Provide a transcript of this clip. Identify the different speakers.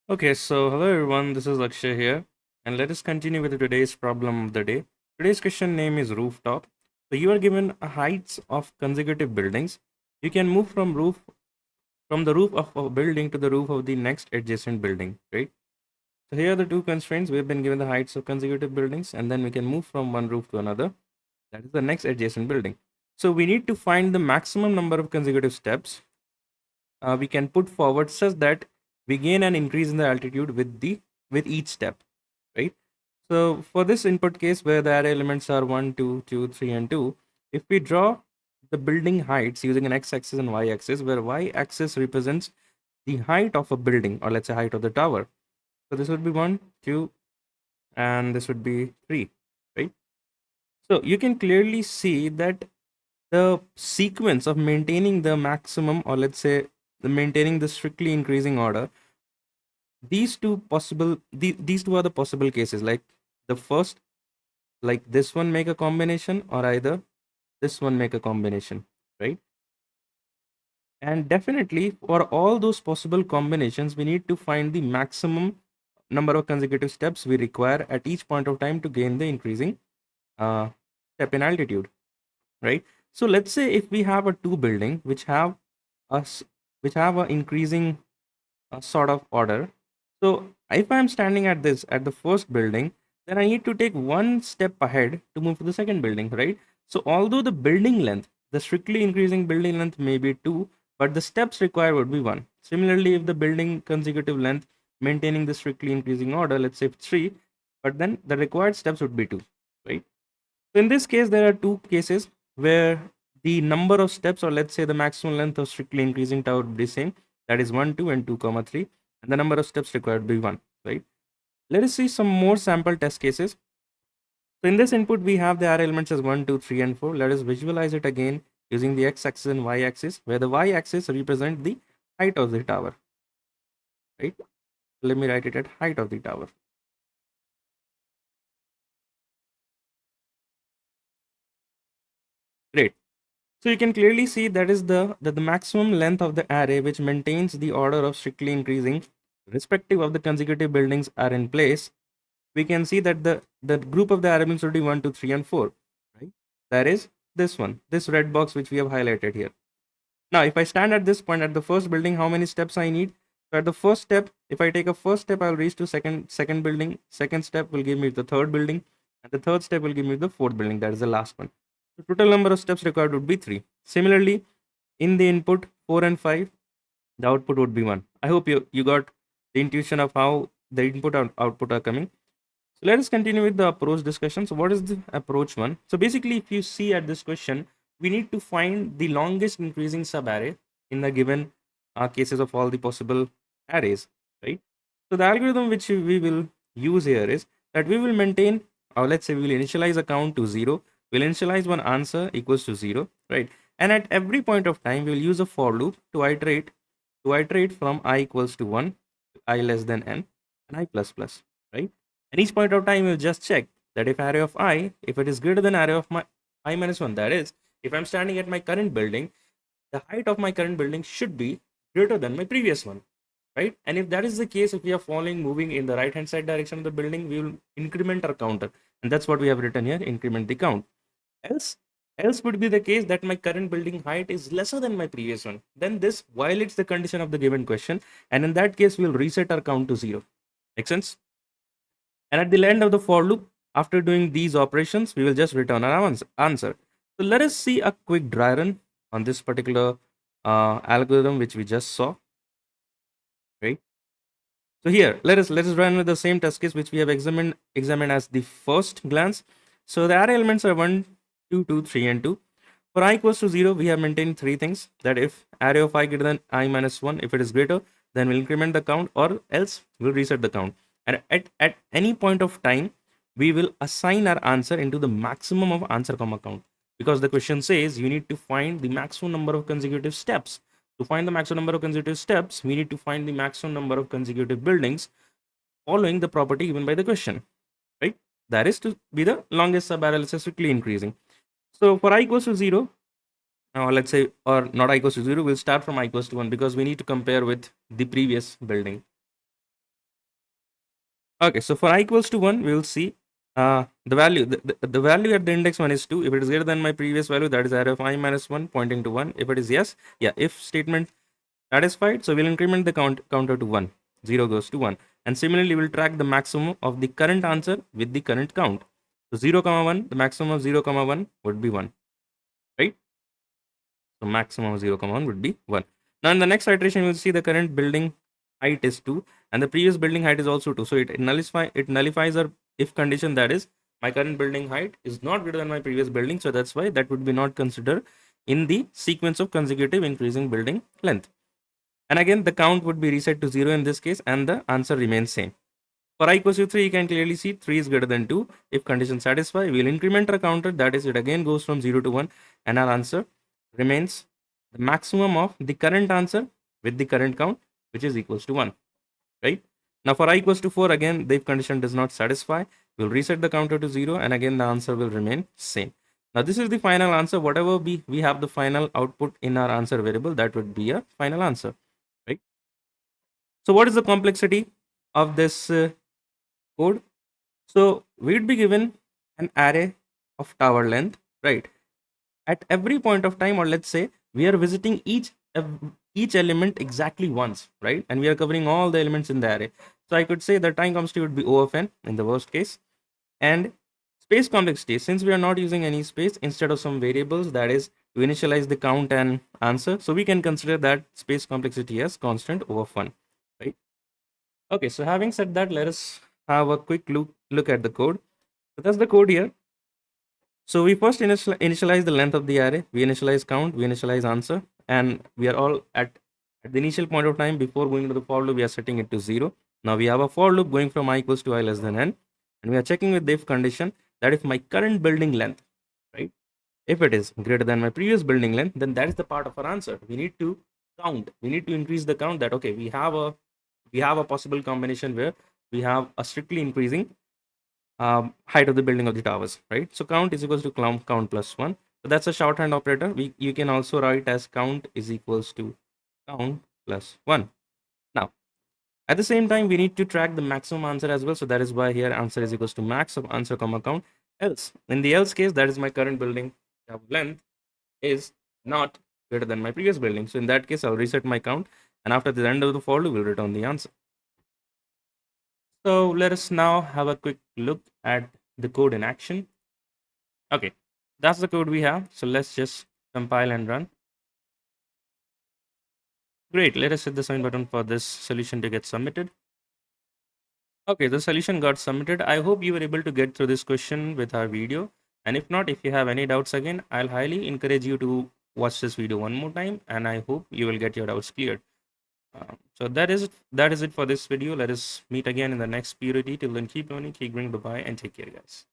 Speaker 1: Okay, so hello everyone, this is Akshay here, and let us continue with today's problem of the day. Today's question name is rooftop. So you are given a heights of consecutive buildings. You can move from the roof of a building to the roof of the next adjacent building, right? So here are the two constraints. We've been given the heights of consecutive buildings, and then we can move from one roof to another. That is the next adjacent building. So we need to find the maximum number of consecutive steps we can put forward such that we gain an increase in the altitude with each step, right? So for this input case where the array elements are 1 2 2 3 and 2, if we draw the building heights using an x-axis and y-axis, where y-axis represents the height of a building, or let's say height of the tower. So this would be 1 2 and this would be 3, right? So you can clearly see that the sequence of maintaining the maximum, or let's say the maintaining the strictly increasing order, these two are the possible cases. Like the first, like this one make a combination, or either this one make a combination, right? And definitely for all those possible combinations, we need to find the maximum number of consecutive steps we require at each point of time to gain the increasing uh, step in altitude, right? So let's say if we have a two building us which have a increasing sort of order. So if I'm standing at the first building, then I need to take one step ahead to move to the second building, right? So although the building length, the strictly increasing building length may be 2, but the steps required would be 1. Similarly, if the building consecutive length maintaining the strictly increasing order, let's say 3, but then the required steps would be 2, right? So in this case, there are two cases where the number of steps, or let's say the maximum length of strictly increasing tower would be same. That is 1, 2, and 2, comma 3. And the number of steps required would be 1, right? Let us see some more sample test cases. So in this input, we have the array elements as 1, 2, 3, and 4. Let us visualize it again using the x-axis and y-axis, where the y-axis represent the height of the tower, right? Let me write it at height of the tower. Great. So you can clearly see that the maximum length of the array which maintains the order of strictly increasing respective of the consecutive buildings are in place. We can see that the group of the elements would be 1, 2, 3, and 4, right? That is this one, this red box which we have highlighted here. Now if I stand at this point at the first building, how many steps I need? So at the first step, if I take a first step, I'll reach to second building. Second step will give me the third building, and the third step will give me the fourth building. That is the last one. The total number of steps required would be 3. Similarly, in the input 4 and 5, the output would be 1. I hope you got the intuition of how the input and output are coming. So let us continue with the approach discussion. So what is the approach one? So basically, if you see at this question, we need to find the longest increasing subarray in the given cases of all the possible arrays, right? So the algorithm which we will use here is that we will maintain, or let's say we will initialize a count to 0. We'll initialize one answer equals to 0, right? And at every point of time, we'll use a for loop to iterate from I equals to 1, I less than n, and I plus plus, right? And each point of time, we'll just check that if array of I, if it is greater than array of my I minus 1, that is, if I'm standing at my current building, the height of my current building should be greater than my previous one, right? And if that is the case, if we are moving in the right hand side direction of the building, we will increment our counter. And that's what we have written here, increment the count. Else, else would be the case that my current building height is lesser than my previous one. Then this violates the condition of the given question. And in that case, we'll reset our count to 0. Make sense? And at the end of the for loop, after doing these operations, we will just return our answer. So let us see a quick dry run on this particular algorithm which we just saw, right? So here, let us run with the same test case which we have examined as the first glance. So the array elements are 1, 2, 2, 3, and 2. For I equals to 0, we have maintained three things, that if array of I greater than I minus 1, if it is greater, then we'll increment the count, or else we'll reset the count. And at any point of time, we will assign our answer into the maximum of answer comma count, because the question says you need to find the maximum number of consecutive steps. To find the maximum number of consecutive steps, we need to find the maximum number of consecutive buildings following the property given by the question, right? That is to be the longest subarray strictly increasing. So for I equals to 0, let's say, or not I equals to 0, we'll start from I equals to 1, because we need to compare with the previous building. Okay, so for I equals to 1, we will see the value at the index 1 is 2. If it is greater than my previous value, that is array of I minus 1 pointing to 1. If it is yes, yeah, if statement satisfied, so we'll increment the counter to 1. 0 goes to 1. And similarly, we'll track the maximum of the current answer with the current count. So 0 comma 1, the maximum of 0 comma 1 would be 1, right? So maximum of 0 comma 1 would be 1. Now in the next iteration, you will see the current building height is 2 and the previous building height is also 2. So it nullifies our if condition, that is my current building height is not greater than my previous building. So that's why that would be not considered in the sequence of consecutive increasing building length. And again, the count would be reset to 0 in this case and the answer remains same. For I equals to 3, you can clearly see 3 is greater than 2. If condition satisfy, we will increment our counter, that is it again goes from 0 to 1 and our answer remains the maximum of the current answer with the current count, which is equals to 1, right? Now for I equals to 4, again, the if condition does not satisfy, we'll reset the counter to 0 and again the answer will remain same. Now this is the final answer. Whatever we have the final output in our answer variable, that would be a final answer, right? So what is the complexity of this code? So we'd be given an array of tower length, right? At every point of time, or let's say we are visiting each element exactly once, right? And we are covering all the elements in the array. So I could say the time complexity would be O of n in the worst case. And space complexity, since we are not using any space, instead of some variables, that is to initialize the count and answer, so we can consider that space complexity as constant O of 1, right? Okay, so having said that, let us have a quick look at the code. So that's the code here. So we first initialize the length of the array, we initialize count, we initialize answer, and we are all at the initial point of time before going to the for loop, we are setting it to 0. Now we have a for loop going from I equals to I less than n, and we are checking with the if condition that if my current building length, right, if it is greater than my previous building length, then that is the part of our answer. We need to count, we need to increase the count, that okay, we have a possible combination where we have a strictly increasing height of the building of the towers, right? So count is equals to count plus 1. So that's a shorthand operator. You can also write as count is equals to count plus 1. Now, at the same time, we need to track the maximum answer as well. So that is why here answer is equals to max of answer comma count. Else, in the else case, that is my current building length is not greater than my previous building. So in that case, I'll reset my count. And after the end of the for loop, we'll return the answer. So let us now have a quick look at the code in action. Okay, that's the code we have. So let's just compile and run. Great, let us hit the submit button for this solution to get submitted. Okay, the solution got submitted. I hope you were able to get through this question with our video. And if not, if you have any doubts again, I'll highly encourage you to watch this video one more time. And I hope you will get your doubts cleared. So that is it for this video. Let us meet again in the next POTD. Till then, keep learning, keep growing. Bye bye, and take care, guys.